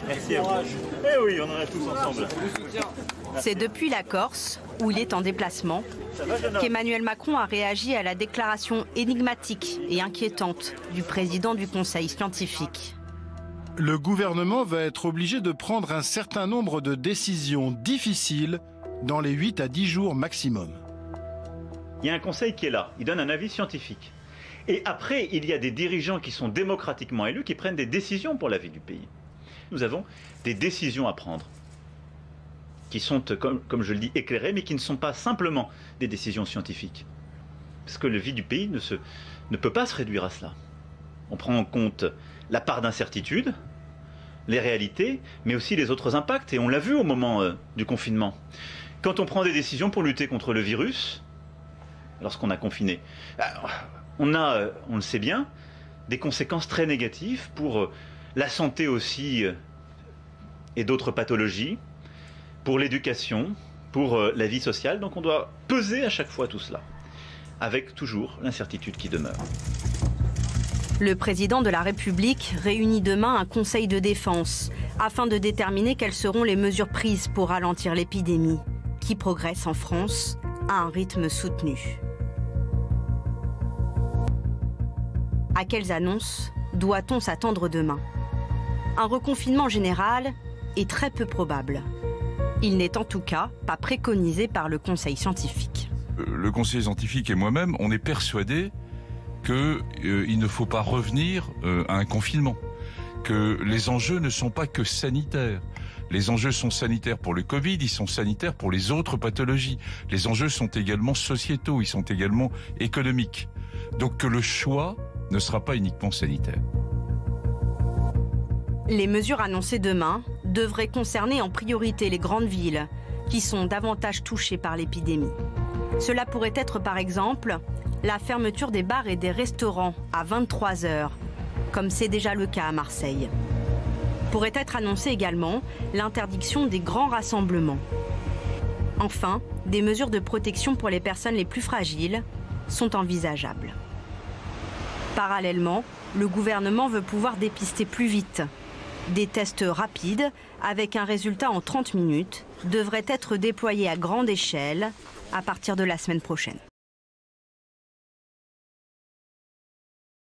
Merci à vous. Eh oui, on en a tous ensemble. C'est depuis la Corse, où il est en déplacement, qu'Emmanuel Macron a réagi à la déclaration énigmatique et inquiétante du président du Conseil scientifique. Le gouvernement va être obligé de prendre un certain nombre de décisions difficiles dans les 8 à 10 jours maximum. Il y a un conseil qui est là, il donne un avis scientifique. Et après, il y a des dirigeants qui sont démocratiquement élus qui prennent des décisions pour la vie du pays. Nous avons des décisions à prendre qui sont, comme je le dis, éclairées, mais qui ne sont pas simplement des décisions scientifiques. Parce que la vie du pays ne peut pas se réduire à cela. On prend en compte la part d'incertitude, les réalités, mais aussi les autres impacts. Et on l'a vu au moment du confinement. Quand on prend des décisions pour lutter contre le virus, lorsqu'on a confiné, on a, on le sait bien, des conséquences très négatives pour la santé aussi et d'autres pathologies, pour l'éducation, pour la vie sociale. Donc on doit peser à chaque fois tout cela, avec toujours l'incertitude qui demeure. Le président de la République réunit demain un conseil de défense afin de déterminer quelles seront les mesures prises pour ralentir l'épidémie, qui progresse en France à un rythme soutenu. À quelles annonces doit-on s'attendre demain? Un reconfinement général est très peu probable. Il n'est en tout cas pas préconisé par le Conseil scientifique. Le Conseil scientifique et moi-même, on est persuadés qu'il ne faut pas revenir à un confinement, que les enjeux ne sont pas que sanitaires. Les enjeux sont sanitaires pour le Covid, ils sont sanitaires pour les autres pathologies. Les enjeux sont également sociétaux, ils sont également économiques. Donc que le choix ne sera pas uniquement sanitaire. Les mesures annoncées demain devraient concerner en priorité les grandes villes, qui sont davantage touchées par l'épidémie. Cela pourrait être par exemple la fermeture des bars et des restaurants à 23 h, comme c'est déjà le cas à Marseille. Pourrait être annoncée également l'interdiction des grands rassemblements. Enfin, des mesures de protection pour les personnes les plus fragiles sont envisageables. Parallèlement, le gouvernement veut pouvoir dépister plus vite. Des tests rapides, avec un résultat en 30 minutes, devraient être déployés à grande échelle à partir de la semaine prochaine.